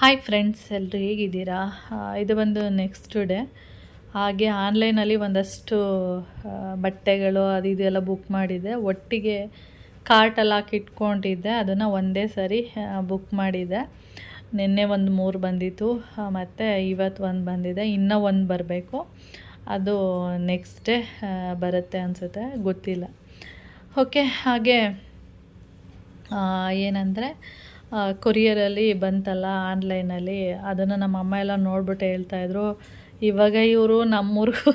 Hi friends, ಎಲ್ಲರೂ ಹೇಗಿದ್ದೀರಾ? ಇದು ಬಂದು ನೆಕ್ಸ್ಟ್ ಡೇ. ಹಾಗೆ ಆನ್ಲೈನಲ್ಲಿ ಒಂದಷ್ಟು ಬಟ್ಟೆಗಳು ಅದು ಇದೆಲ್ಲ ಬುಕ್ ಮಾಡಿದ್ದೆ. ಒಟ್ಟಿಗೆ ಕಾರ್ಟಲ್ಲಿ ಹಾಕಿ ಇಟ್ಕೊಂಡಿದ್ದೆ. ಅದನ್ನು ಒಂದೇ ಸರಿ ಬುಕ್ ಮಾಡಿದ್ದೆ. ನಿನ್ನೆ ಒಂದು 3 ಬಂದಿತ್ತು, ಮತ್ತು ಇವತ್ತು ಒಂದು ಬಂದಿದೆ. ಇನ್ನೂ ಒಂದು ಬರಬೇಕು. ಅದು ನೆಕ್ಸ್ಟ್ ಡೇ ಬರುತ್ತೆ ಅನಿಸುತ್ತೆ, ಗೊತ್ತಿಲ್ಲ. ಓಕೆ. ಹಾಗೆ ಏನಂದರೆ ಕೊರಿಯರಲ್ಲಿ ಬಂತಲ್ಲ ಆನ್ಲೈನಲ್ಲಿ, ಅದನ್ನು ನಮ್ಮ ಅಮ್ಮ ಎಲ್ಲ ನೋಡ್ಬಿಟ್ಟು ಹೇಳ್ತಾಯಿದ್ರು, ಇವಾಗ ಇವರು ನಮ್ಮೂರಿಗೂ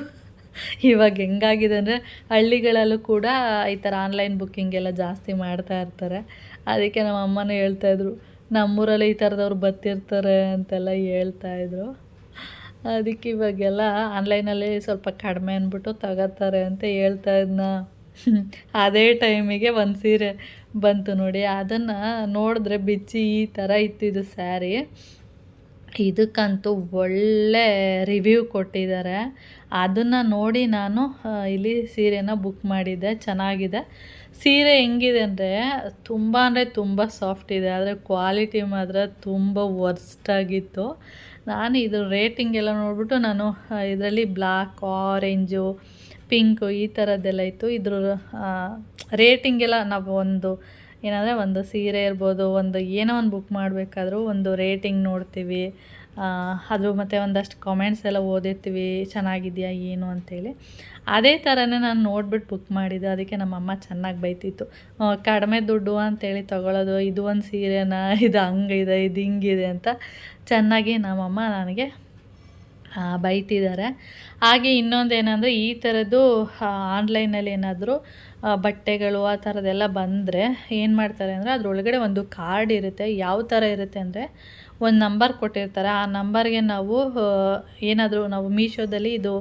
ಇವಾಗ ಹೆಂಗಾಗಿದೆ ಅಂದರೆ ಹಳ್ಳಿಗಳಲ್ಲೂ ಕೂಡ ಈ ಥರ ಆನ್ಲೈನ್ ಬುಕ್ಕಿಂಗ್ ಎಲ್ಲ ಜಾಸ್ತಿ ಮಾಡ್ತಾ ಇರ್ತಾರೆ. ಅದಕ್ಕೆ ನಮ್ಮ ಅಮ್ಮನೂ ಹೇಳ್ತಾಯಿದ್ರು, ನಮ್ಮೂರಲ್ಲಿ ಈ ಥರದವ್ರು ಬರ್ತಿರ್ತಾರೆ ಅಂತೆಲ್ಲ ಹೇಳ್ತಾಯಿದ್ರು. ಅದಕ್ಕೆ ಇವಾಗೆಲ್ಲ ಆನ್ಲೈನಲ್ಲಿ ಸ್ವಲ್ಪ ಕಡಿಮೆ ಅಂದ್ಬಿಟ್ಟು ತಗೋತಾರೆ ಅಂತ ಹೇಳ್ತಾ ಇದ್ನ. ಅದೇ ಟೈಮಿಗೆ ಒಂದು ಸೀರೆ ಬಂತು ನೋಡಿ. ಅದನ್ನು ನೋಡಿದ್ರೆ ಬಿಚ್ಚಿ ಈ ಥರ ಇತ್ತಿದ್ದು ಸ್ಯಾರಿ. ಇದಕ್ಕಂತೂ ಒಳ್ಳೆ ರಿವ್ಯೂ ಕೊಟ್ಟಿದ್ದಾರೆ. ಅದನ್ನು ನೋಡಿ ನಾನು ಇಲ್ಲಿ ಸೀರೆನ ಬುಕ್ ಮಾಡಿದ್ದೆ. ಚೆನ್ನಾಗಿದೆ. ಸೀರೆ ಹೆಂಗಿದೆ ಅಂದರೆ ತುಂಬ ಸಾಫ್ಟ್ ಇದೆ, ಆದರೆ ಕ್ವಾಲಿಟಿ ಮಾತ್ರ ತುಂಬ ವರ್ಸ್ಟಾಗಿತ್ತು. ನಾನು ಇದು ರೇಟಿಂಗ್ ಎಲ್ಲ ನೋಡಿಬಿಟ್ಟು ನಾನು ಇದರಲ್ಲಿ ಬ್ಲ್ಯಾಕ್, ಆರೆಂಜು, ಪಿಂಕು ಈ ಥರದ್ದೆಲ್ಲ ಇತ್ತು. ಇದ್ರ ರೇಟಿಂಗ್ ಎಲ್ಲ ನಾವು ಒಂದು ಸೀರೆ ಇರ್ಬೋದು, ಒಂದು ಏನೋ ಒಂದು ಬುಕ್ ಮಾಡಬೇಕಾದ್ರೂ ಒಂದು ರೇಟಿಂಗ್ ನೋಡ್ತೀವಿ. ಅದು ಮತ್ತು ಒಂದಷ್ಟು ಕಾಮೆಂಟ್ಸ್ ಎಲ್ಲ ಓದಿರ್ತೀವಿ, ಚೆನ್ನಾಗಿದೆಯಾ ಏನು ಅಂಥೇಳಿ. ಅದೇ ಥರನೇ ನಾನು ನೋಡ್ಬಿಟ್ಟು ಬುಕ್ ಮಾಡಿದ್ದೆ. ಅದಕ್ಕೆ ನಮ್ಮಮ್ಮ ಚೆನ್ನಾಗಿ ಬೈತಿತ್ತು, ಕಡಿಮೆ ದುಡ್ಡು ಅಂತೇಳಿ ತೊಗೊಳ್ಳೋದು, ಇದು ಒಂದು ಸೀರೆನಾ, ಇದು ಹಂಗಿದೆ, ಇದು ಹಿಂಗಿದೆ ಅಂತ ಚೆನ್ನಾಗಿ ನಮ್ಮಮ್ಮ ನನಗೆ ಬೈತಿದ್ದಾರೆ. ಹಾಗೆ ಇನ್ನೊಂದೇನೆಂದರೆ, ಈ ಥರದ್ದು ಆನ್ಲೈನಲ್ಲಿ ಏನಾದರೂ ಬಟ್ಟೆಗಳು ಆ ಥರದ್ದೆಲ್ಲ ಬಂದರೆ ಏನು ಮಾಡ್ತಾರೆ ಅಂದರೆ, ಅದರೊಳಗಡೆ ಒಂದು ಕಾರ್ಡ್ ಇರುತ್ತೆ. ಯಾವ ಥರ ಇರುತ್ತೆ ಅಂದರೆ, ಒಂದು ನಂಬರ್ ಕೊಟ್ಟಿರ್ತಾರೆ. ಆ ನಂಬರ್ಗೆ ನಾವು ಮೀಶೋದಲ್ಲಿ ಇದು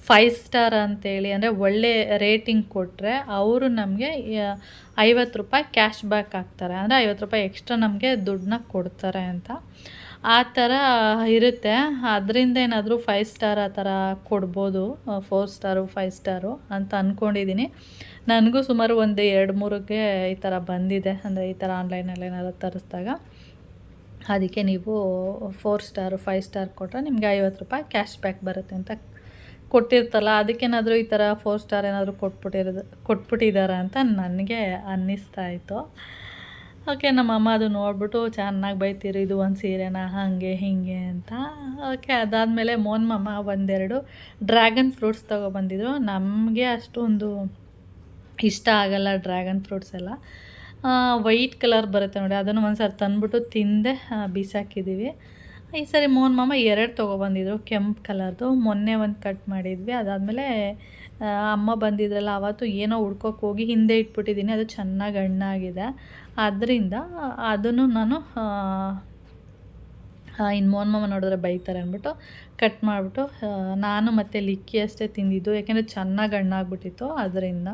5 ಸ್ಟಾರ್ ಅಂತೇಳಿ, ಅಂದರೆ ಒಳ್ಳೆ ರೇಟಿಂಗ್ ಕೊಟ್ಟರೆ ಅವರು ನಮಗೆ 50 ರೂಪಾಯಿ ಕ್ಯಾಶ್ ಬ್ಯಾಕ್ ಹಾಕ್ತಾರೆ. ಅಂದರೆ 50 ರೂಪಾಯಿ ಎಕ್ಸ್ಟ್ರಾ ನಮಗೆ ದುಡ್ಡನ್ನ ಕೊಡ್ತಾರೆ ಅಂತ ಆ ಥರ ಇರುತ್ತೆ. ಅದರಿಂದ ಏನಾದರೂ 5 ಸ್ಟಾರ್ ಆ ಥರ ಕೊಡ್ಬೋದು, 4 ಸ್ಟಾರು 5 ಸ್ಟಾರು ಅಂತ ಅಂದ್ಕೊಂಡಿದ್ದೀನಿ. ನನಗೂ ಸುಮಾರು ಒಂದು 2-3ಗೆ ಈ ಥರ ಬಂದಿದೆ. ಅಂದರೆ ಈ ಥರ ಆನ್ಲೈನಲ್ಲಿ ಏನಾದ್ರು ತರಿಸಿದಾಗ ಅದಕ್ಕೆ ನೀವು 4 ಸ್ಟಾರು 5 ಸ್ಟಾರ್ ಕೊಟ್ಟರೆ ನಿಮಗೆ 50 ರೂಪಾಯಿ ಕ್ಯಾಶ್ ಬ್ಯಾಕ್ ಬರುತ್ತೆ ಅಂತ ಕೊಟ್ಟಿರ್ತಲ್ಲ. ಅದಕ್ಕೇನಾದರೂ ಈ ಥರ 4 ಸ್ಟಾರ್ ಏನಾದರೂ ಕೊಟ್ಬಿಟ್ಟಿದ್ದಾರೆ ಅಂತ ನನಗೆ ಅನ್ನಿಸ್ತಾ ಇತ್ತು. ಓಕೆ. ನಮ್ಮಮ್ಮ ಅದು ನೋಡಿಬಿಟ್ಟು ಚೆನ್ನಾಗಿ ಬೈತಿರು, ಇದು ಒಂದು ಸೀರೆನಾ ಹಾಗೆ ಹೀಗೆ ಅಂತ. ಓಕೆ. ಅದಾದಮೇಲೆ ಮಮ್ಮ ಒಂದೆರಡು ಡ್ರ್ಯಾಗನ್ ಫ್ರೂಟ್ಸ್ ತೊಗೊಬಂದಿದ್ರು. ನಮಗೆ ಅಷ್ಟೊಂದು ಇಷ್ಟ ಆಗಲ್ಲ ಡ್ರ್ಯಾಗನ್ ಫ್ರೂಟ್ಸ್ ಎಲ್ಲ. ವೈಟ್ ಕಲರ್ ಬರುತ್ತೆ ನೋಡಿ, ಅದನ್ನು ಒಂದು ಸಾರಿ ತಂದುಬಿಟ್ಟು ತಿಂದೆ ಬಿಸಾಕಿದ್ದೀವಿ. ಈ ಸರಿ ಮಮ್ಮ 2 ತೊಗೊಬಂದಿದ್ರು ಕೆಂಪು ಕಲರ್ದು. ಮೊನ್ನೆ ಒಂದು ಕಟ್ ಮಾಡಿದ್ವಿ. ಅದಾದಮೇಲೆ ಅಮ್ಮ ಬಂದಿದ್ರಲ್ಲ, ಆವತ್ತು ಏನೋ ಹುಡ್ಕೋಕೆ ಹೋಗಿ ಹಿಂದೆ ಇಟ್ಬಿಟ್ಟಿದ್ದೀನಿ. ಅದು ಚೆನ್ನಾಗಿ ಹಣ್ಣಾಗಿದೆ. ಅದರಿಂದ ಅದನ್ನು ನಾನು ಇನ್ನು ಮಮ್ಮ ನೋಡಿದ್ರೆ ಬೈತಾರೆ ಅಂದ್ಬಿಟ್ಟು ಕಟ್ ಮಾಡಿಬಿಟ್ಟು ನಾನು ಮತ್ತು ಲಿಕ್ಕಿ ಅಷ್ಟೇ ತಿಂದಿದ್ದು, ಯಾಕೆಂದರೆ ಚೆನ್ನಾಗಿ ಹಣ್ಣಾಗ್ಬಿಟ್ಟಿತ್ತು ಅದರಿಂದ.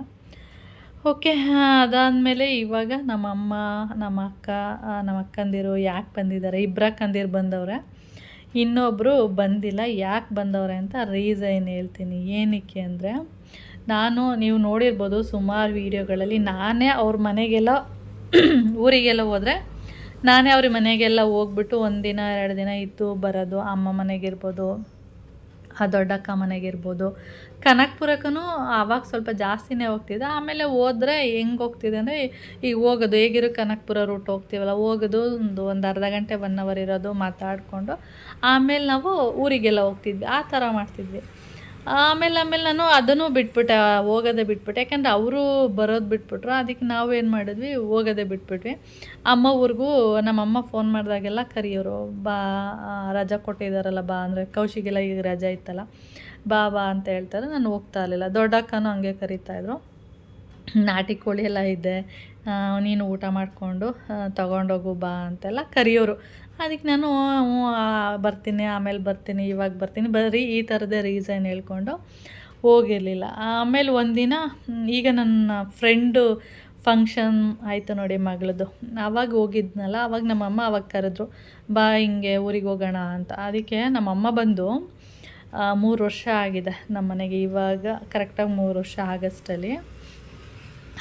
ಓಕೆ. ಅದಾದಮೇಲೆ ಇವಾಗ ನಮ್ಮಮ್ಮ, ನಮ್ಮ ಅಕ್ಕ, ನಮ್ಮ ಅಕ್ಕಂದಿರು ಯಾಕೆ ಬಂದಿದ್ದಾರೆ, 2 ಅಕ್ಕಂದಿರು ಬಂದವ್ರೆ, ಇನ್ನೊಬ್ಬರು ಬಂದಿಲ್ಲ. ಯಾಕೆ ಬಂದವ್ರೆ ಅಂತ ರೀಸನ್ ಹೇಳ್ತೀನಿ. ಏನಕ್ಕೆ ಅಂದರೆ, ನೀವು ನೋಡಿರ್ಬೋದು ಸುಮಾರು ವೀಡಿಯೋಗಳಲ್ಲಿ, ನಾನೇ ಅವ್ರ ಮನೆಗೆಲ್ಲ ಊರಿಗೆಲ್ಲ ಹೋದರೆ ನಾನೇ ಅವ್ರ ಮನೆಗೆಲ್ಲ ಹೋಗ್ಬಿಟ್ಟು 1 ದಿನ 2 ದಿನ ಇದ್ದು ಬರೋದು. ಅಮ್ಮ ಮನೆಗಿರ್ಬೋದು, ದೊಡ್ಡಕ್ಕ ಮನೆಗಿರ್ಬೋದು. ಕನಕಪುರಕ್ಕೂ ಆವಾಗ ಸ್ವಲ್ಪ ಜಾಸ್ತಿನೇ ಹೋಗ್ತಿದ್ದೆ. ಆಮೇಲೆ ಹೋದರೆ ಹೆಂಗೆ ಹೋಗ್ತಿದ್ದೆ ಅಂದರೆ, ಈಗ ಹೋಗೋದು ಹೇಗಿರೋ ಕನಕಪುರ ರೂಟ್ ಹೋಗ್ತೀವಲ್ಲ, ಹೋಗೋದು ಒಂದು ಅರ್ಧ ಗಂಟೆ 1 ಅವರ್ ಇರೋದು, ಮಾತಾಡಿಕೊಂಡು ಆಮೇಲೆ ನಾವು ಊರಿಗೆಲ್ಲ ಹೋಗ್ತಿದ್ವಿ. ಆ ಥರ ಮಾಡ್ತಿದ್ವಿ. ಆಮೇಲೆ ನಾನು ಅದನ್ನು ಬಿಟ್ಬಿಟ್ಟೆ, ಹೋಗೋದೇ ಬಿಟ್ಬಿಟ್ಟೆ. ಯಾಕೆಂದರೆ ಅವರು ಬರೋದು ಬಿಟ್ಬಿಟ್ರು. ಅದಕ್ಕೆ ನಾವು ಏನು ಮಾಡಿದ್ವಿ, ಹೋಗೋದೇ ಬಿಟ್ಬಿಟ್ವಿ. ಅಮ್ಮ ಊರಿಗೂ ನಮ್ಮಮ್ಮ ಫೋನ್ ಮಾಡಿದಾಗೆಲ್ಲ ಕರೆಯೋರು, ಬಾ ರಜಾ ಕೊಟ್ಟಿದ್ದಾರಲ್ಲ ಬಾ, ಅಂದರೆ ಕೌಶಿಗೆಲ್ಲ ಈಗ ರಜಾ ಇತ್ತಲ್ಲ, ಬಾ ಅಂತ ಹೇಳ್ತಾರೆ. ನಾನು ಹೋಗ್ತಾ ಇರಲಿಲ್ಲ. ದೊಡ್ಡಕ್ಕನೂ ಹಂಗೆ ಕರೀತಾಯಿದ್ರು. ನಾಟಿ ಕೋಳಿ ಎಲ್ಲ ಇದೆ, ನೀನು ಊಟ ಮಾಡಿಕೊಂಡು ತೊಗೊಂಡೋಗು ಬಾ ಅಂತೆಲ್ಲ ಕರೆಯೋರು. ಅದಕ್ಕೆ ನಾನು ಬರ್ತೀನಿ, ಆಮೇಲೆ ಬರ್ತೀನಿ, ಇವಾಗ ಬರ್ತೀನಿ, ಬರೀ ಈ ಥರದೇ ರೀಸನ್ ಹೇಳ್ಕೊಂಡು ಹೋಗಿರಲಿಲ್ಲ. ಆಮೇಲೆ ಒಂದಿನ ಈಗ ನನ್ನ ಫ್ರೆಂಡು ಫಂಕ್ಷನ್ ಆಯಿತು ನೋಡಿ ಮಗಳದ್ದು, ಆವಾಗ ಹೋಗಿದ್ನಲ್ಲ, ಆವಾಗ ನಮ್ಮಮ್ಮ ಆವಾಗ ಕರೆದ್ರು, ಬಾ ಹಿಂಗೆ ಊರಿಗೆ ಹೋಗೋಣ ಅಂತ. ಅದಕ್ಕೆ ನಮ್ಮಮ್ಮ ಬಂದು 3 ವರ್ಷ ಆಗಿದೆ ನಮ್ಮ ಮನೆಗೆ. ಇವಾಗ ಕರೆಕ್ಟಾಗಿ 3 ವರ್ಷ ಆಗಸ್ಟಲ್ಲಿ.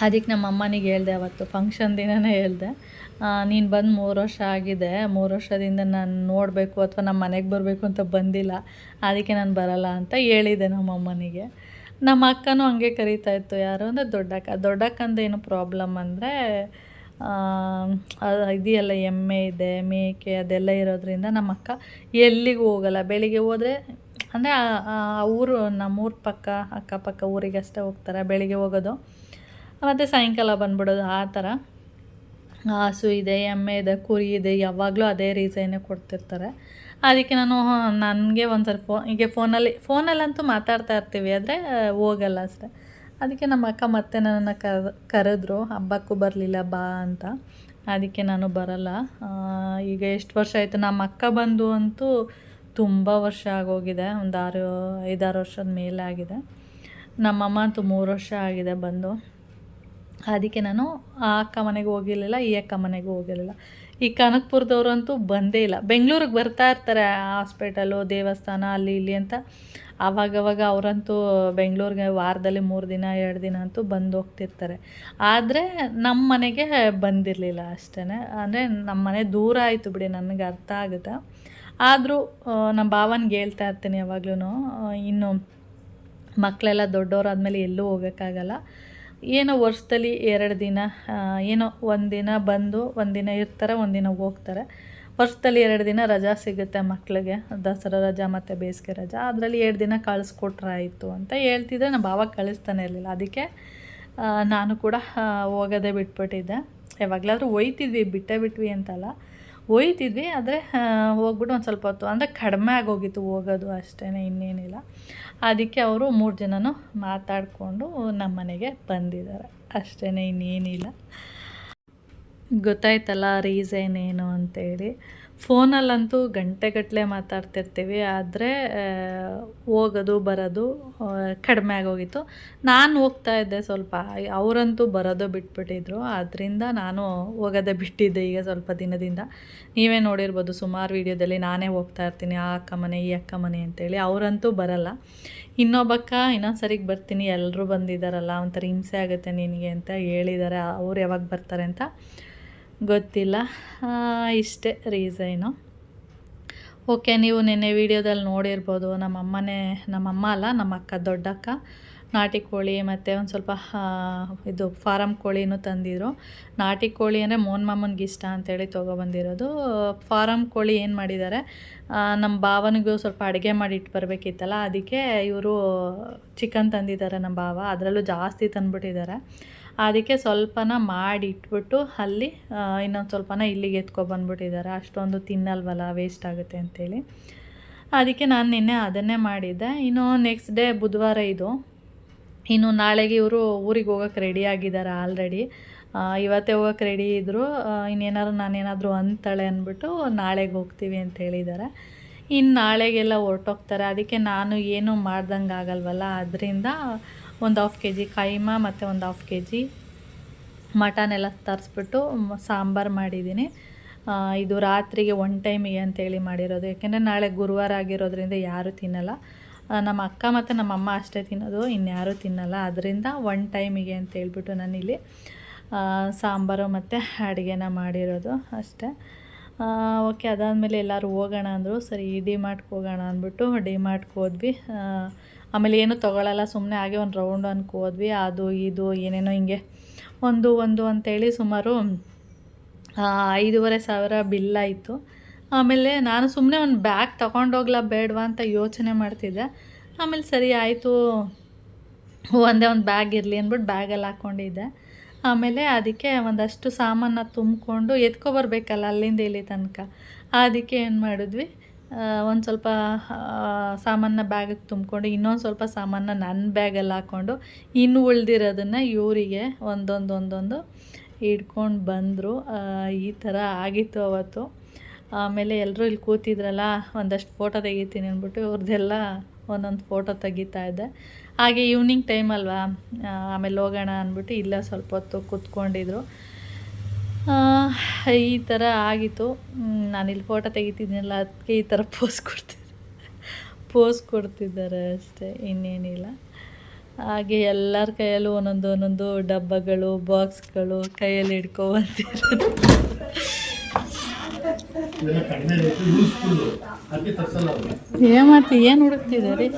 ಅದಕ್ಕೆ ನಮ್ಮ ಅಮ್ಮನಿಗೆ ಹೇಳಿದೆ, ಅವತ್ತು ಫಂಕ್ಷನ್ ದಿನವೇ ಹೇಳಿದೆ, ನೀನು ಬಂದು 3 ವರ್ಷ ಆಗಿದೆ, 3 ವರ್ಷದಿಂದ ನಾನು ನೋಡಬೇಕು ಅಥವಾ ನಮ್ಮ ಮನೆಗೆ ಬರಬೇಕು ಅಂತ ಬಂದಿಲ್ಲ, ಅದಕ್ಕೆ ನಾನು ಬರಲ್ಲ ಅಂತ ಹೇಳಿದೆ ನಮ್ಮಮ್ಮನಿಗೆ. ನಮ್ಮ ಅಕ್ಕನೂ ಹಂಗೆ ಕರೀತಾ ಇತ್ತು, ಯಾರು ಅಂದರೆ ದೊಡ್ಡಕ್ಕಂದು ಏನು ಪ್ರಾಬ್ಲಮ್ ಅಂದರೆ ಇದೆಯಲ್ಲ, ಎಮ್ಮೆ ಇದೆ, ಮೇಕೆ ಅದೆಲ್ಲ ಇರೋದ್ರಿಂದ ನಮ್ಮ ಅಕ್ಕ ಎಲ್ಲಿಗೂ ಹೋಗಲ್ಲ. ಬೆಳಿಗ್ಗೆ ಹೋದರೆ ಅಂದರೆ ಊರು ನಮ್ಮೂರ ಪಕ್ಕ ಅಕ್ಕಪಕ್ಕ ಊರಿಗಷ್ಟೇ ಹೋಗ್ತಾರೆ, ಬೆಳಿಗ್ಗೆ ಹೋಗೋದು ಮತ್ತು ಸಾಯಂಕಾಲ ಬಂದ್ಬಿಡೋದು. ಆ ಥರ ಹಸು ಇದೆ, ಎಮ್ಮೆ ಇದೆ, ಕುರಿ ಇದೆ, ಯಾವಾಗಲೂ ಅದೇ ರೀಸನ್ನೇ ಕೊಡ್ತಿರ್ತಾರೆ. ಅದಕ್ಕೆ ನನಗೆ ಒಂದು ಸಲ ಹೀಗೆ ಫೋನಲ್ಲಂತೂ ಮಾತಾಡ್ತಾ ಇರ್ತೀವಿ, ಆದರೆ ಹೋಗಲ್ಲ ಅಷ್ಟೆ. ಅದಕ್ಕೆ ನಮ್ಮ ಅಕ್ಕ ಮತ್ತೆ ನನ್ನನ್ನು ಕರೆದ್ರು, ಹಬ್ಬಕ್ಕೂ ಬರಲಿಲ್ಲ ಬಾ ಅಂತ. ಅದಕ್ಕೆ ನಾನು ಬರಲ್ಲ. ಈಗ ಎಷ್ಟು ವರ್ಷ ಆಯಿತು, ನಮ್ಮ ಅಕ್ಕ ಬಂದು ಅಂತೂ ತುಂಬ ವರ್ಷ ಆಗೋಗಿದೆ, ಒಂದು 5-6 ವರ್ಷದ ಮೇಲೆ ಆಗಿದೆ. ನಮ್ಮಮ್ಮ ಅಂತೂ 3 ವರ್ಷ ಆಗಿದೆ ಬಂದು. ಅದಕ್ಕೆ ನಾನು ಆ ಅಕ್ಕ ಮನೆಗೆ ಹೋಗಿರಲಿಲ್ಲ, ಈ ಅಕ್ಕ ಮನೆಗೂ ಹೋಗಿರಲಿಲ್ಲ. ಈ ಕನಕಪುರದವ್ರಂತೂ ಬಂದೇ ಇಲ್ಲ. ಬೆಂಗಳೂರಿಗೆ ಬರ್ತಾ ಇರ್ತಾರೆ, ಹಾಸ್ಪಿಟಲು, ದೇವಸ್ಥಾನ ಅಲ್ಲಿ ಇಲ್ಲಿ ಅಂತ. ಆವಾಗವಾಗ ಅವರಂತೂ ಬೆಂಗಳೂರಿಗೆ ವಾರದಲ್ಲಿ 3 ದಿನ 2 ದಿನ ಅಂತೂ ಬಂದು ಹೋಗ್ತಿರ್ತಾರೆ. ಆದರೆ ನಮ್ಮ ಮನೆಗೆ ಬಂದಿರಲಿಲ್ಲ ಅಷ್ಟೇ. ಅಂದರೆ ನಮ್ಮ ಮನೆ ದೂರ ಆಯಿತು ಬಿಡಿ, ನನಗೆ ಅರ್ಥ ಆಗುತ್ತೆ. ಆದರೂ ನಮ್ಮ ಭಾವನಿಗೆ ಹೇಳ್ತಾ ಇರ್ತೀನಿ ಯಾವಾಗ್ಲೂ, ಇನ್ನು ಮಕ್ಕಳೆಲ್ಲ ದೊಡ್ಡವರಾದ್ಮೇಲೆ ಎಲ್ಲೂ ಹೋಗೋಕ್ಕಾಗಲ್ಲ, ಏನೋ ವರ್ಷದಲ್ಲಿ 2 ದಿನ, ಏನೋ ಒಂದಿನ ಬಂದು ಒಂದಿನ ಇರ್ತಾರೆ, ಒಂದಿನ ಹೋಗ್ತಾರೆ. ವರ್ಷದಲ್ಲಿ 2 ದಿನ ರಜಾ ಸಿಗುತ್ತೆ ಮಕ್ಕಳಿಗೆ, ದಸರಾ ರಜಾ ಮತ್ತು ಬೇಸಿಗೆ ರಜಾ. ಅದರಲ್ಲಿ 2 ದಿನ ಕಳಿಸ್ಕೊಟ್ರಾಯಿತು ಅಂತ ಹೇಳ್ತಿದ್ರೆ ನಮ್ಮ ಭಾವ ಕಳಿಸ್ತಾನೆ ಇರಲಿಲ್ಲ. ಅದಕ್ಕೆ ನಾನು ಕೂಡ ಹೋಗೋದೇ ಬಿಟ್ಬಿಟ್ಟಿದ್ದೆ. ಯಾವಾಗಲಾದರೂ ಹೋಯ್ತಿದ್ವಿ, ಬಿಟ್ವಿ ಅಂತಲ್ಲ, ಹೋಯ್ತಿದ್ವಿ. ಆದರೆ ಹೋಗ್ಬಿಟ್ಟು ಒಂದು ಸ್ವಲ್ಪ ಹೊತ್ತು ಅಂದರೆ ಕಡಿಮೆ ಆಗೋಗಿತ್ತು ಹೋಗೋದು, ಅಷ್ಟೇ, ಇನ್ನೇನಿಲ್ಲ. ಅದಕ್ಕೆ ಅವರು 3 ಜನನೂ ಮಾತಾಡಿಕೊಂಡು ನಮ್ಮ ಮನೆಗೆ ಬಂದಿದ್ದಾರೆ, ಅಷ್ಟೇ, ಇನ್ನೇನಿಲ್ಲ. ಗೊತ್ತಾಯ್ತಲ್ಲ ರೀಸನ್ ಏನು ಅಂತೇಳಿ. ಫೋನಲ್ಲಂತೂ ಗಂಟೆಗಟ್ಟಲೆ ಮಾತಾಡ್ತಿರ್ತೀವಿ, ಆದರೆ ಹೋಗೋದು ಬರೋದು ಕಡಿಮೆ ಆಗೋಗಿತ್ತು. ನಾನು ಹೋಗ್ತಾ ಇದ್ದೆ ಸ್ವಲ್ಪ, ಅವರಂತೂ ಬರೋದು ಬಿಟ್ಬಿಟ್ಟಿದ್ರು. ಆದ್ದರಿಂದ ನಾನು ಹೋಗೋದೇ ಬಿಟ್ಟಿದ್ದೆ ಈಗ ಸ್ವಲ್ಪ ದಿನದಿಂದ. ನೀವೇ ನೋಡಿರ್ಬೋದು ಸುಮಾರು ವೀಡಿಯೋದಲ್ಲಿ ನಾನೇ ಹೋಗ್ತಾ ಇರ್ತೀನಿ, ಆ ಅಕ್ಕ ಮನೆ ಈ ಅಕ್ಕ ಮನೆ ಅಂತೇಳಿ. ಅವರಂತೂ ಬರಲ್ಲ. ಇನ್ನೊಬ್ಬಕ್ಕ ಇನ್ನೊಂದು ಸರಿಗೆ ಬರ್ತೀನಿ, ಎಲ್ಲರೂ ಬಂದಿದ್ದಾರಲ್ಲ, ಒಂಥರ ಹಿಂಸೆ ಆಗುತ್ತೆ ನಿನಗೆ ಅಂತ ಹೇಳಿದ್ದಾರೆ. ಅವ್ರು ಯಾವಾಗ ಬರ್ತಾರೆ ಅಂತ ಗೊತ್ತಿಲ್ಲ. ಇಷ್ಟೇ ರೀಸನು. ಓಕೆ, ನೀವು ನಿನ್ನೆ ವೀಡಿಯೋದಲ್ಲಿ ನೋಡಿರ್ಬೋದು, ನಮ್ಮಮ್ಮ ಅಲ್ಲ, ನಮ್ಮ ಅಕ್ಕ, ದೊಡ್ಡಕ್ಕ ನಾಟಿ ಕೋಳಿ ಮತ್ತು ಒಂದು ಸ್ವಲ್ಪ ಇದು ಫಾರಮ್ ಕೋಳಿನೂ ತಂದಿದ್ರು. ನಾಟಿ ಕೋಳಿ ಅಂದರೆ ಮೋಹನ್ ಮಾಮನಿಗೆ ಇಷ್ಟ ಅಂತೇಳಿ ತೊಗೊಬಂದಿರೋದು. ಫಾರಮ್ ಕೋಳಿ ಏನು ಮಾಡಿದ್ದಾರೆ, ನಮ್ಮ ಭಾವನಿಗೂ ಸ್ವಲ್ಪ ಅಡುಗೆ ಮಾಡಿ ಇಟ್ಟು ಬರಬೇಕಿತ್ತಲ್ಲ, ಅದಕ್ಕೆ ಇವರು ಚಿಕನ್ ತಂದಿದ್ದಾರೆ ನಮ್ಮ ಭಾವ. ಅದರಲ್ಲೂ ಜಾಸ್ತಿ ತಂದುಬಿಟ್ಟಿದ್ದಾರೆ. ಅದಕ್ಕೆ ಸ್ವಲ್ಪನ ಮಾಡಿ ಇಟ್ಬಿಟ್ಟು ಅಲ್ಲಿ ಇನ್ನೊಂದು ಸ್ವಲ್ಪನ ಇಲ್ಲಿಗೆ ಎತ್ಕೊಬಂದ್ಬಿಟ್ಟಿದ್ದಾರೆ. ಅಷ್ಟೊಂದು ತಿನ್ನಲ್ವಲ್ಲ, ವೇಸ್ಟ್ ಆಗುತ್ತೆ ಅಂಥೇಳಿ. ಅದಕ್ಕೆ ನಾನು ನಿನ್ನೆ ಅದನ್ನೇ ಮಾಡಿದ್ದೆ. ಇನ್ನು ನೆಕ್ಸ್ಟ್ ಡೇ ಬುಧವಾರ ಇದು. ಇನ್ನು ನಾಳೆಗೆ ಇವರು ಊರಿಗೆ ಹೋಗೋಕ್ಕೆ ರೆಡಿ ಆಗಿದ್ದಾರೆ ಆಲ್ರೆಡಿ. ಇವತ್ತೇ ಹೋಗೋಕ್ಕೆ ರೆಡಿ ಇದ್ದರು. ನಾನೇನಾದರೂ ಅಂತಾಳೆ ಅಂದ್ಬಿಟ್ಟು ನಾಳೆಗೆ ಹೋಗ್ತೀವಿ ಅಂತ ಹೇಳಿದ್ದಾರೆ. ಇನ್ನು ನಾಳೆಗೆಲ್ಲ ಹೊರಟೋಗ್ತಾರೆ. ಅದಕ್ಕೆ ನಾನು ಏನೂ ಮಾಡ್ದಂಗೆ ಆಗಲ್ವಲ್ಲ, ಅದರಿಂದ ಒಂದು 1/2 kg ಕೈಮಾ ಮತ್ತು ಒಂದು 1/2 kg ಮಟನ್ ಎಲ್ಲ ತರಿಸ್ಬಿಟ್ಟು ಸಾಂಬಾರು ಮಾಡಿದ್ದೀನಿ. ಇದು ರಾತ್ರಿಗೆ 1 ಟೈಮಿಗೆ ಅಂತೇಳಿ ಮಾಡಿರೋದು. ಯಾಕೆಂದರೆ ನಾಳೆ ಗುರುವಾರ ಆಗಿರೋದ್ರಿಂದ ಯಾರೂ ತಿನ್ನಲ್ಲ. ನಮ್ಮ ಅಕ್ಕ ಮತ್ತು ನಮ್ಮಮ್ಮ ಅಷ್ಟೇ ತಿನ್ನೋದು, ಇನ್ಯಾರೂ ತಿನ್ನಲ್ಲ. ಅದರಿಂದ 1 ಟೈಮಿಗೆ ಅಂತ ಹೇಳ್ಬಿಟ್ಟು ನಾನಿಲ್ಲಿ ಸಾಂಬಾರು ಮತ್ತು ಅಡುಗೆನ ಮಾಡಿರೋದು ಅಷ್ಟೇ. ಓಕೆ, ಅದಾದಮೇಲೆ ಎಲ್ಲರೂ ಹೋಗೋಣ ಅಂದರು. ಸರಿ, ಡಿ-ಮಾರ್ಟ್ಗೆ ಹೋಗೋಣ ಅಂದ್ಬಿಟ್ಟು ಡಿ-ಮಾರ್ಟ್ಗೆ ಹೋದ್ವಿ. ಆಮೇಲೆ ಏನೂ ತೊಗೊಳ್ಳಲ್ಲ, ಸುಮ್ಮನೆ ಹಾಗೆ ಒಂದು ರೌಂಡ್ ಅನ್ಕೊ ಹೋದ್ವಿ. ಅದು ಇದು ಏನೇನೋ ಹಿಂಗೆ ಒಂದು ಅಂತೇಳಿ ಸುಮಾರು 5,500 ಬಿಲ್ಲಾಯಿತು. ಆಮೇಲೆ ನಾನು ಸುಮ್ಮನೆ ಒಂದು ಬ್ಯಾಗ್ ತೊಗೊಂಡೋಗ್ಲಾ ಬೇಡವಾ ಅಂತ ಯೋಚನೆ ಮಾಡ್ತಿದ್ದೆ. ಆಮೇಲೆ ಸರಿ ಆಯಿತು, ಒಂದೇ ಒಂದು ಬ್ಯಾಗ್ ಇರಲಿ ಅಂದ್ಬಿಟ್ಟು ಬ್ಯಾಗಲ್ಲಿ ಹಾಕ್ಕೊಂಡಿದ್ದೆ. ಆಮೇಲೆ ಅದಕ್ಕೆ ಒಂದಷ್ಟು ಸಾಮಾನ ತುಂಬಿಕೊಂಡು ಎತ್ಕೊಬರ್ಬೇಕಲ್ಲ ಅಲ್ಲಿಂದ ಇಲ್ಲಿ ತನಕ. ಅದಕ್ಕೆ ಏನು ಮಾಡಿದ್ವಿ, ಒಂದು ಸ್ವಲ್ಪ ಸಾಮಾನ ಬ್ಯಾಗಿಗೆ ತುಂಬಿಕೊಂಡು ಇನ್ನೊಂದು ಸ್ವಲ್ಪ ಸಾಮಾನ ನನ್ನ ಬ್ಯಾಗಲ್ಲಿ ಹಾಕ್ಕೊಂಡು ಇನ್ನು ಉಳಿದಿರೋದನ್ನು ಇವರಿಗೆ ಒಂದೊಂದು ಹಿಡ್ಕೊಂಡು ಬಂದರು. ಈ ಥರ ಆಗಿತ್ತು ಅವತ್ತು. ಆಮೇಲೆ ಎಲ್ಲರೂ ಇಲ್ಲಿ ಕೂತಿದ್ರಲ್ಲ, ಒಂದಷ್ಟು ಫೋಟೋ ತೆಗಿತೀನಿ ಅಂದ್ಬಿಟ್ಟು ಇವ್ರದ್ದೆಲ್ಲ ಒಂದೊಂದು ಫೋಟೋ ತೆಗಿತಾ ಇದ್ದೆ. ಹಾಗೆ ಈವ್ನಿಂಗ್ ಟೈಮ್ ಅಲ್ವಾ, ಆಮೇಲೆ ಹೋಗೋಣ ಅಂದ್ಬಿಟ್ಟು ಇಲ್ಲೇ ಸ್ವಲ್ಪ ಹೊತ್ತು ಕೂತ್ಕೊಂಡಿದ್ರು. ಈ ಥರ ಆಗಿತ್ತು. ನಾನಿಲ್ಲಿ ಫೋಟೋ ತೆಗಿತಿದ್ದೀನಲ್ಲ, ಅದಕ್ಕೆ ಈ ಥರ ಪೋಸ್ ಕೊಡ್ತಿದ್ದಾರೆ ಅಷ್ಟೇ, ಇನ್ನೇನಿಲ್ಲ. ಹಾಗೆ ಎಲ್ಲರ ಕೈಯಲ್ಲೂ ಒಂದೊಂದು ಡಬ್ಬಗಳು, ಬಾಕ್ಸ್ಗಳು ಕೈಯಲ್ಲಿ ಹಿಡ್ಕೊಬಂದಿರೋದು. ಏನ್ ಮಾಡ್ತಿ, ಏನ್ ಹುಡುಕ್ತಿದೆ ರೀ?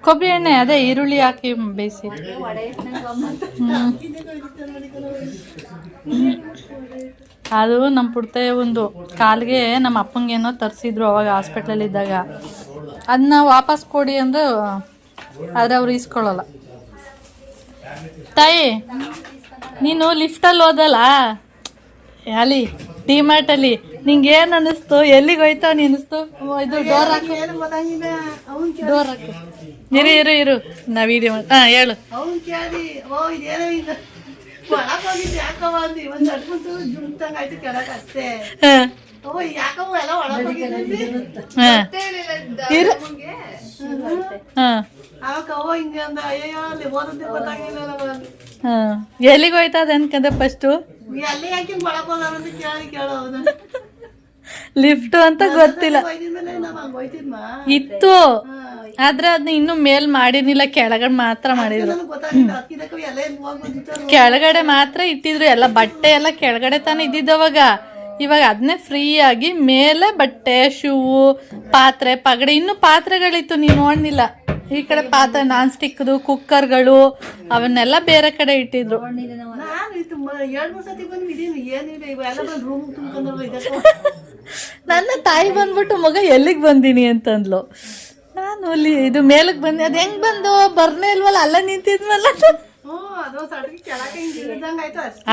ಕೊಬ್ಬರಿ ಎಣ್ಣೆ, ಅದೇ ಈರುಳ್ಳಿ ಹಾಕಿ ಬೇಯಿಸಿ. ಅದು ನಮ್ಮ ಪುಡ್ತೆ ಒಂದು ಕಾಲಿಗೆ ನಮ್ಮ ಅಪ್ಪಂಗೇನೋ ತರಿಸಿದ್ರು ಅವಾಗ ಹಾಸ್ಪಿಟ್ಲಲ್ಲಿ ಇದ್ದಾಗ. ಅದನ್ನ ವಾಪಸ್ ಕೊಡಿ ಅಂದ್ರೆ ಆದರೆ ಅವ್ರು ಈಸ್ಕೊಳ್ಳಲ್ಲ. ತಾಯಿ, ನೀನು ಲಿಫ್ಟಲ್ಲಿ ಹೋದಲ್ಲ ಅಲ್ಲಿ ಡಿಮಾರ್ಟಲ್ಲಿ, ನಿಂಗೆ ಏನು ಅನ್ನಿಸ್ತು? ಎಲ್ಲಿಗೆ ಹೋಯ್ತಾವ ಅನ್ನಿಸ್ತು? ಇದು ಡೋರ್ ಹಾಕು, ಡೋರ್ ಹಾಕು. ಇರು ನಾ ವಿಡಿಯೋ ಹೇಳು. ಎಲ್ಲಿಗೆ ಹೋಯ್ತದ ಅನ್ಕಂದೆ ಫಸ್ಟು ಲಿಫ್ಟ್ ಅಂತ ಗೊತ್ತಿಲ್ಲ ಇತ್ತು, ಆದ್ರೆ ಅದನ್ನ ಇನ್ನು ಮೇಲ್ ಮಾಡಿರ್ಲಿಲ್ಲ, ಕೆಳಗಡೆ ಮಾತ್ರ ಮಾಡಿದ್ರು. ಕೆಳಗಡೆ ಮಾತ್ರ ಇಟ್ಟಿದ್ರು, ಎಲ್ಲ ಬಟ್ಟೆ ಎಲ್ಲ ಕೆಳಗಡೆ ತಾನೇ ಇದ್ದಿದ್ದವಾಗ. ಇವಾಗ ಅದನ್ನೇ ಫ್ರೀ ಆಗಿ ಮೇಲೆ ಬಟ್ಟೆ, ಶೂ, ಪಾತ್ರೆ, ಪಗಡೆ, ಇನ್ನು ಪಾತ್ರೆಗಳಿತ್ತು, ನೀವು ನೋಡ್ನಿಲ್ಲ. ಈ ಕಡೆ ಪಾತ್ರೆ ನಾನ್ ಸ್ಟಿಕ್ದು, ಕುಕ್ಕರ್ಗಳು ಅವನ್ನೆಲ್ಲ ಬೇರೆ ಕಡೆ ಇಟ್ಟಿದ್ರು. ನನ್ನ ತಾಯಿ ಬಂದ್ಬಿಟ್ಟು ಮಗ ಎಲ್ಲಿಗೆ ಬಂದೀನಿ ಅಂತಂದ್ಲು. ನಾನು ಅಲ್ಲಿ ಇದು ಮೇಲಕ್ಕೆ ಬಂದೆ. ಅದು ಹೆಂಗ್ ಬಂದು ಬರ್ನೇ ಇಲ್ವಲ್ಲ, ಅಲ್ಲ ನಿಂತಿದ್ವಲ್ಲ.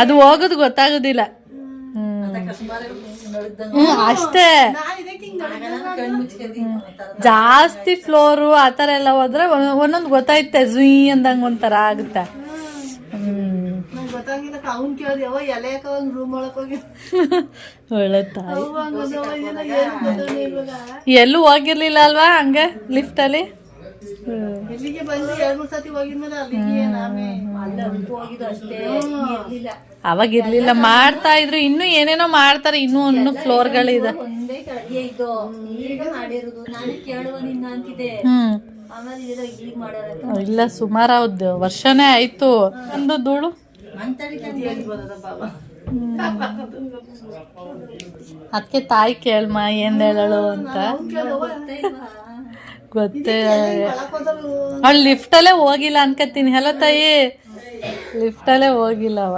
ಅದು ಹೋಗೋದು ಗೊತ್ತಾಗೋದಿಲ್ಲ. ಅಷ್ಟೇ, ಜಾಸ್ತಿ ಫ್ಲೋರು ಆತರ ಎಲ್ಲ ಹೋದ್ರೆ ಒಂದೊಂದು ಗೊತ್ತಾಯ್ತೆ, ಝುಯ್ ಅಂದಂಗ ಒಂಥರ ಆಗುತ್ತೆ. ಒಳ್ಳೆ ತಾಯಿ. ಎಲ್ಲೂ ಹೋಗಿರ್ಲಿಲ್ಲ ಅಲ್ವಾ ಹಂಗೆ ಲಿಫ್ಟ್ ಅಲ್ಲಿ? ಅವಾಗ ಇರ್ಲಿಲ್ಲ, ಮಾಡ್ತಾ ಇದ್ರು. ಇನ್ನು ಏನೇನೋ ಮಾಡ್ತಾರೆ, ಇನ್ನೂ ಫ್ಲೋರ್ಗಳಿದೆ. ಇಲ್ಲ, ಸುಮಾರು ಹೌದು, ವರ್ಷನೇ ಆಯ್ತು. ಒಂದು ಧೂಳು ಅದಕ್ಕೆ ತಾಯಿ ಕೇಳ್ಮ ಏನ್ ಹೇಳಳು ಅಂತ ಗೊತ್ತೇ. ಅವಳು ಲಿಫ್ಟಲ್ಲೇ ಹೋಗಿಲ್ಲ ಅನ್ಕತ್ತೀನಿ. ಹಲೋ ತಾಯಿ, ಲಿಫ್ಟಲ್ಲೇ ಹೋಗಿಲ್ಲ ಅವ.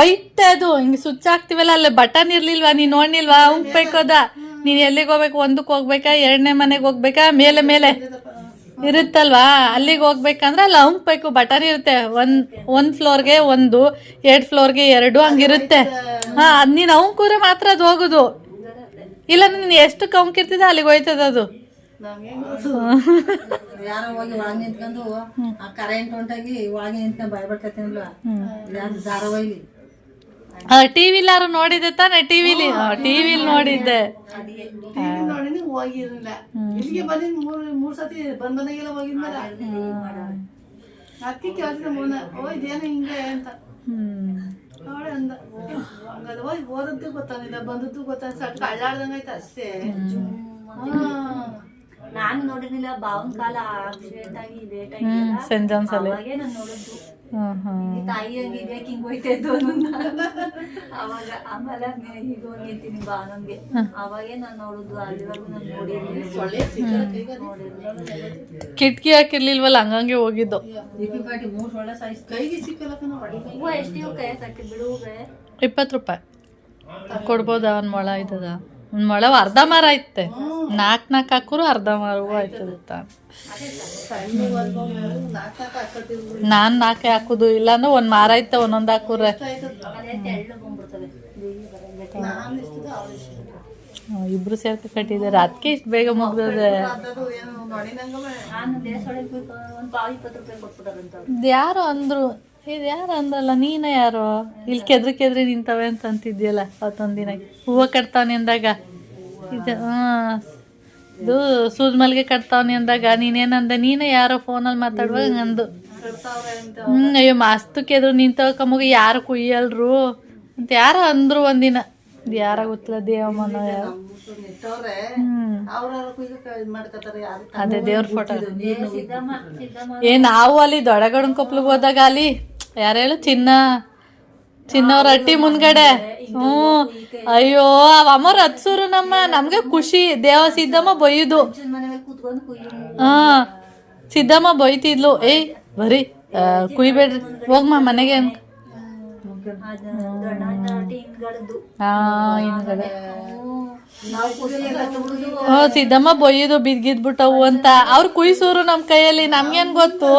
ಒಯ್ತೆ ಅದು ಹಿಂಗೆ ಸ್ವಿಚ್ ಹಾಕ್ತಿವಲ್ಲ, ಅಲ್ಲಿ ಬಟನ್ ಇರ್ಲಿಲ್ವಾ? ನೀನ್ ನೋಡ್ನಿಲ್ವಾ? ಹೋಗ್ಬೇಕದ, ನೀನ್ ಎಲ್ಲಿಗೆ ಹೋಗ್ಬೇಕು? ಒಂದಕ್ಕೆ ಹೋಗ್ಬೇಕಾ, ಎರಡನೇ ಮನೆಗೆ ಹೋಗ್ಬೇಕಾ, ಮೇಲೆ ಮೇಲೆ ಇರುತ್ತಲ್ವಾ, ಅಲ್ಲಿಗೆ ಹೋಗ್ಬೇಕಂದ್ರೆ ಅಲ್ಲಿ ಹೋಗ್ಬೇಕು. ಬಟನ್ ಇರುತ್ತೆ, ಒಂದ್ ಫ್ಲೋರ್ಗೆ ಒಂದು, 2 ಫ್ಲೋರ್ಗೆ 2 ಹಂಗಿರುತ್ತೆ. ಅದ್ ನೀನ್ ಕೂರೆ ಮಾತ್ರ ಅದು ಹೋಗುದು. ಇಲ್ಲ ನೀನ್ ಎಷ್ಟು ಕೌಂಕಿರ್ತಿದ ಅಲ್ಲಿಗೆ ಹೋಯ್ತದ ಅದು. ಯಾರೋ ಹೋಗಿ ಒಳಗೆ ನಿಂತ್ಕೊಂಡು ಕರೆಂಟ್ ಹೊಂಟಾಗಿ ಒಳಗೆ ನಿಂತ್ಕೊಂಡು ಭಯಪಡ್ಕತ್ತೀನಿಲ್ವಾ ಧಾರಾವಾಹಿ ಟಿವಿಲಾರು ನೋಡಿದ್ದೆ ತಾನೆ? ಟಿವಿಲಿ ನೋಡಿದ್ದೆ. ಹೋಗಿರ್ಲಿಲ್ಲ, ಇಲ್ಲಿಗೆ ಬಂದಿದ್ 3 ಸತಿ ಬಂದನೆಗೆಲ್ಲ ಹೋಗಿದ್ಮೇಲೆ ಅಕ್ಕಿ ಕೇಳ್ತಿದ್ದ ಮೂನ ಹೋಯ್ದೇನು ಹಿಂಗೆ ಅಂತ ಅವಳೆ ಅಂದ. ಹಂಗದ ಹೋಗಿ ಓದದ್ದು ಗೊತ್ತಾಗಿಲ್ಲ, ಬಂದದ್ದು ಗೊತ್ತಾಗ ಸಟ್ಕ ಅಳ್ಳಾಡ್ದಂಗಾಯ್ತು ಅಷ್ಟೇ. ನಾನು ನೋಡಿರ್ಲಿಲ್ಲ, ಬಾವನ್ ಕಾಲ ಆಕ್ಸಿಡೆಂಟ್ ಆಗಿ ಲೇಟ್ ಆಗಿ ಅವಾಗೆ ನಾನು ನೋಡಿದ್ದು. ತಾಯಿ ಹಂಗಿದ್ಯಾ ಹಿಂಗ್ ಹೋಯ್ತಾ ಅವಾಗ. ಆಮೇಲೆ ಈಗ ನಿಂತೀನಿ ಬಾ ನನ್ಗೆ, ಅವಾಗೆ ನಾನು ನೋಡುದು. ಅಲ್ಲಿವರೆಗೂ ನಾನು ನೋಡಿರ್ಲಿಲ್ಲ. ಕಿಟ್ಕಿ ಹಾಕಿರ್ಲಿಲ್ವಲ್ಲ, ಹಂಗಂಗೆ ಹೋಗಿದ್ದು. ಕೈಗೆ ಸಿಕ್ಕಲ್ಲ ಹೂವು ಎಷ್ಟು ಕೈ ಸಾಕಿ ಬಿಡುವೆ 20 ರೂಪಾಯಿ ಕೊಡ್ಬೋದ? ಒಂದ್ ಮೊಳ ಆಯ್ತದ? ಒಂದ್ ಮೊಳ ಅರ್ಧ ಮಾರ ಐತೆ. 4 ಹಾಕುರು ಅರ್ಧ ಮಾರ ಹೂವು ಆಯ್ತದ. ನಾನ್ 4 ಹಾಕುದು, ಇಲ್ಲಾಂದ್ರೆ ಒಂದ್ ಮಾರ ಐತೆ, ಒಂದೊಂದ್ ಹಾಕುರೆ. ಇಬ್ರು ಸೇರ್ಕ ಕಟ್ಟಿದಾರೆ, ಅದಕ್ಕೆ ಇಷ್ಟು ಬೇಗ ಮುಗ್ದದೆ. ಯಾರು ಅಂದ್ರು, ಇದು ಯಾರು ಅಂದಲ್ಲ, ನೀನ ಯಾರು ಇಲ್ಲಿ ಕೆದ್ರಿ ನಿಂತವೆ ಅಂತ ಅಂತಿದ್ಯಲ್ಲ ಅವತ್ತೊಂದಿನ. ಹೂವು ಕಟ್ತಾವನಿ ಅಂದಾಗ, ಇದು ಸೂಜ್ ಮಲ್ಗೆ ಕಟ್ತಾವನಿ ಅಂದಾಗ ನೀನೇನಂದೆ? ನೀನೇ ಯಾರೋ ಫೋನಲ್ಲಿ ಮಾತಾಡುವಾಗ ಹಂಗಂದು. ಕಟ್ತಾವ್ರೆ ಅಂತ ಅಯ್ಯೋ ಮಸ್ತಕ್ಕೆ ಎದುರು ನಿಂತಕಮಗೆ ಯಾರು ಕುಯ್ಯಲ್ರು ಅಂತ ಯಾರ ಅಂದ್ರು ಒಂದಿನ ಯಾರ ಗೊತ್ತಿಲ್ಲ ದೇವಮ್ಮನ ಯಾರು ನಿಂತವ್ರೆ ಅವ್ರ ಕುಯ್ಯಕ್ಕೆ ಇದು ಮಾಡ್ಕೊತಾರೆ ಯಾರು ಅದೇ ದೇವ್ರ ಫೋಟೋ ಸಿದ್ದಮ್ಮ ನಾವು ಅಲ್ಲಿ ದೊಡ್ಡಗಡನ್ ಕೊಪ್ಲಿಗೆ ಹೋದಾಗ ಅಲ್ಲಿ ಯಾರು ಹೇಳು ಚಿನ್ನವ್ರ ಹಟ್ಟಿ ಮುಂದ್ಗಡೆ ಅಯ್ಯೋ ಅಮ್ಮವ್ರ ಹತ್ಸೂರು ನಮ್ಗೆ ಖುಷಿ ದೇವ ಸಿದ್ದಮ್ಮ ಬೊಯ್ಯುದು ಮನೆ ಮೇಲೆ ಕೂತ್ಕೊಂಡು ಕುಯ್ಯು ಸಿದ್ದಮ್ಮ ಬೈತಿದ್ಲು ಏಯ್ ಬರೀ ಕುಯ್ಬೇಡ್ರಿ ಹೋಗ್ಮ ಮನೆಗೆ ಅಂತ ಹಿಂದ್ಗಡೆ ಸಿದ್ದಮ್ಮ ಬೊಯ್ಯುದು ಬಿದ್ಗಿದ್ಬಿಟ್ಟವು ಅಂತ ಅವ್ರು ಕುಯ್ಸೂರು ನಮ್ ಕೈಯಲ್ಲಿ ನಮ್ಗೇನ್ ಗೊತ್ತು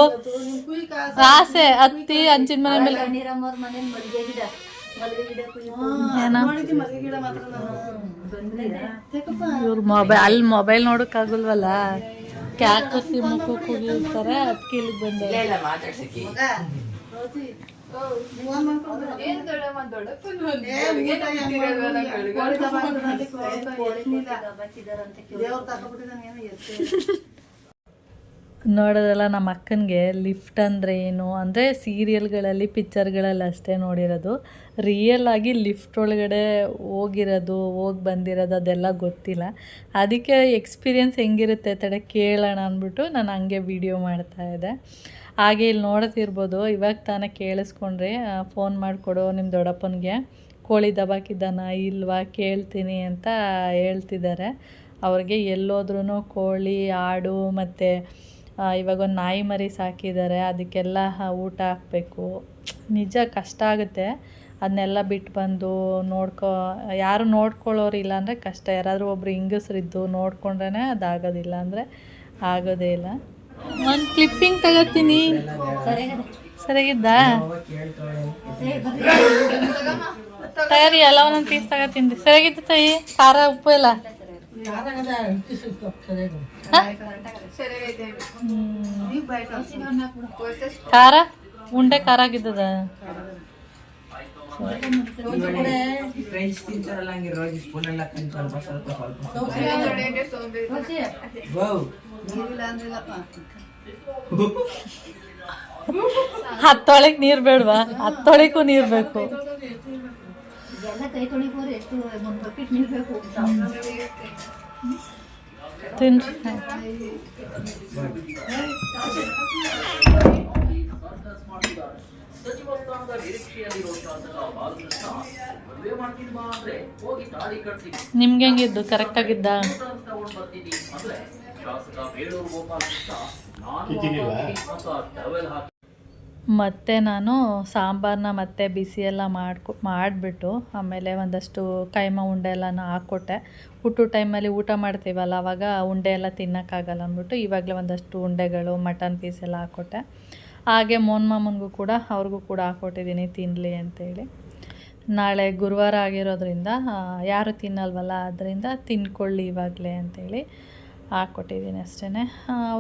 ಆಸೆ ಹತ್ತಿ ಹಂಚಿನ ಮನೆ ಮೇಲೆ ನೀರಮ್ಮವ್ರ ಮನೇಲಿ ಮಲ್ಲಿಗೆ ಗಿಡ ನೋಡಿದ್ವಿ ಮಲ್ಲಿಗೆ ಗಿಡ ಮಾತ್ರ ನಾನು ಇವ್ರ ಅಲ್ಲಿ ಮೊಬೈಲ್ ನೋಡಕ್ಕಾಗಲ್ವಲ್ಲ ಕ್ಯಾಕ್ ಸಿಮ್ಮಕ್ಕೂ ಕುಗಿತಾರೆ ಅದಕ್ಕೆ ಇಲ್ಲಿಗೆ ಬಂದೆ ನೋಡೋದಲ್ಲ ನಮ್ಮ ಅಕ್ಕನಿಗೆ ಲಿಫ್ಟ್ ಅಂದರೆ ಏನು ಅಂದರೆ ಸೀರಿಯಲ್ಗಳಲ್ಲಿ ಪಿಕ್ಚರ್ಗಳಲ್ಲಿ ಅಷ್ಟೇ ನೋಡಿರೋದು ರಿಯಲ್ ಆಗಿ ಲಿಫ್ಟ್ ಒಳಗಡೆ ಹೋಗಿರೋದು ಹೋಗಿ ಬಂದಿರೋದು ಅದೆಲ್ಲ ಗೊತ್ತಿಲ್ಲ ಅದಕ್ಕೆ ಎಕ್ಸ್ಪೀರಿಯೆನ್ಸ್ ಹೆಂಗಿರುತ್ತೆ ತಡೆ ಕೇಳೋಣ ಅಂದ್ಬಿಟ್ಟು ನಾನು ಹಂಗೆ ವಿಡಿಯೋ ಮಾಡ್ತಾಯಿದ್ದೆ ಹಾಗೆ ಇಲ್ಲಿ ನೋಡ್ತಿರ್ಬೋದು ಇವಾಗ ತಾನೇ ಕೇಳಿಸ್ಕೊಂಡ್ರೆ ಫೋನ್ ಮಾಡಿಕೊಡು ನಿಮ್ಮ ದೊಡ್ಡಪ್ಪನಿಗೆ ಕೋಳಿ ದಬಾಕಿದ್ದಾನ ಇಲ್ವಾ ಕೇಳ್ತೀನಿ ಅಂತ ಹೇಳ್ತಿದ್ದಾರೆ ಅವ್ರಿಗೆ ಎಲ್ಲೋದ್ರೂ ಕೋಳಿ ಆಡು ಮತ್ತು ಇವಾಗ ಒಂದು ನಾಯಿ ಮರಿ ಸಾಕಿದ್ದಾರೆ ಅದಕ್ಕೆಲ್ಲ ಊಟ ಹಾಕಬೇಕು ನಿಜ ಕಷ್ಟ ಆಗುತ್ತೆ ಅದನ್ನೆಲ್ಲ ಬಿಟ್ಟು ಬಂದು ಯಾರು ನೋಡ್ಕೊಳ್ಳೋರಿಲ್ಲ ಅಂದರೆ ಕಷ್ಟ ಯಾರಾದರೂ ಒಬ್ರು ಹಿಂಗಸ್ರಿದ್ದು ನೋಡ್ಕೊಂಡ್ರೆ ಅದಾಗೋದಿಲ್ಲ ಅಂದರೆ ಆಗೋದೇ ಇಲ್ಲ ಒಂದು ಕ್ಲಿಪ್ಪಿಂಗ್ ತಗೋತೀನಿ ಸರಿಯಾಗಿದ್ದಾ ತಯಾರಿ ಎಲ್ಲ ಒಂದೊಂದು ಪೀಸ್ ತಗೋತೀನಿ ಸರಿಯಾಗಿತ್ತು ತಾಯಿ ಖಾರ ಉಪ್ಪು ಎಲ್ಲ ಖಾರ ಉಂಡೆ ಖಾರ ಆಗಿದ್ದದ ಹತ್ತೊಳಕ್ ನೀರ್ ಬೇಡ್ವಾ ಹತ್ತೊಳಕ್ಕೂ ನೀರ್ ಬೇಕು ಎಲ್ಲ ಕೈ ತೊಳಿಬೋರು ಎಷ್ಟು ಒಂದು ಬಕೆಟ್ ನೀರು ಬೇಕು ತಿನ್ರಿ ನಿಮ್ಗೆ ಹೆಂಗಿದ್ದು ಕರೆಕ್ಟ್ ಆಗಿದ್ದ ಮತ್ತು ನಾನು ಸಾಂಬಾರನ್ನ ಮತ್ತೆ ಬಿಸಿ ಎಲ್ಲ ಮಾಡಿಬಿಟ್ಟು ಆಮೇಲೆ ಒಂದಷ್ಟು ಕೈಮಾ ಉಂಡೆ ಎಲ್ಲನೂ ಹಾಕ್ಕೊಟ್ಟೆ ಹುಟ್ಟು ಟೈಮಲ್ಲಿ ಊಟ ಮಾಡ್ತೀವಲ್ಲ ಆವಾಗ ಉಂಡೆ ಎಲ್ಲ ತಿನ್ನೋಕ್ಕಾಗಲ್ಲ ಅಂದ್ಬಿಟ್ಟು ಇವಾಗಲೇ ಒಂದಷ್ಟು ಉಂಡೆಗಳು ಮಟನ್ ಪೀಸ್ ಎಲ್ಲ ಹಾಕ್ಕೊಟ್ಟೆ ಹಾಗೆ ಮೋನ್ ಮಾಮನಿಗೂ ಕೂಡ ಅವ್ರಿಗೂ ಕೂಡ ಹಾಕ್ಕೊಟ್ಟಿದ್ದೀನಿ ತಿನ್ನಲಿ ಅಂತೇಳಿ ನಾಳೆ ಗುರುವಾರ ಆಗಿರೋದ್ರಿಂದ ಯಾರು ತಿನ್ನಲ್ವಲ್ಲ ಅದರಿಂದ ತಿನ್ಕೊಳ್ಳಿ ಇವಾಗಲೇ ಅಂತೇಳಿ ಹಾಕ್ಕೊಟ್ಟಿದ್ದೀನಿ ಅಷ್ಟೇ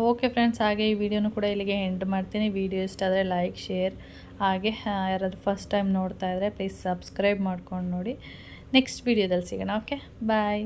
ಓಕೆ ಫ್ರೆಂಡ್ಸ್ ಹಾಗೆ ಈ ವಿಡಿಯೋನು ಕೂಡ ಇಲ್ಲಿಗೆ ಎಂಡ್ ಮಾಡ್ತೀನಿ ವಿಡಿಯೋ ಇಷ್ಟ ಆದರೆ ಲೈಕ್ ಶೇರ್ ಹಾಗೆ ಯಾರಾದರೂ ಫಸ್ಟ್ ಟೈಮ್ ನೋಡ್ತಾ ಇದ್ದರೆ ಪ್ಲೀಸ್ ಸಬ್ಸ್ಕ್ರೈಬ್ ಮಾಡ್ಕೊಂಡು ನೋಡಿ ನೆಕ್ಸ್ಟ್ ವಿಡಿಯೋದಲ್ಲಿ ಸಿಗೋಣ ಓಕೆ ಬಾಯ್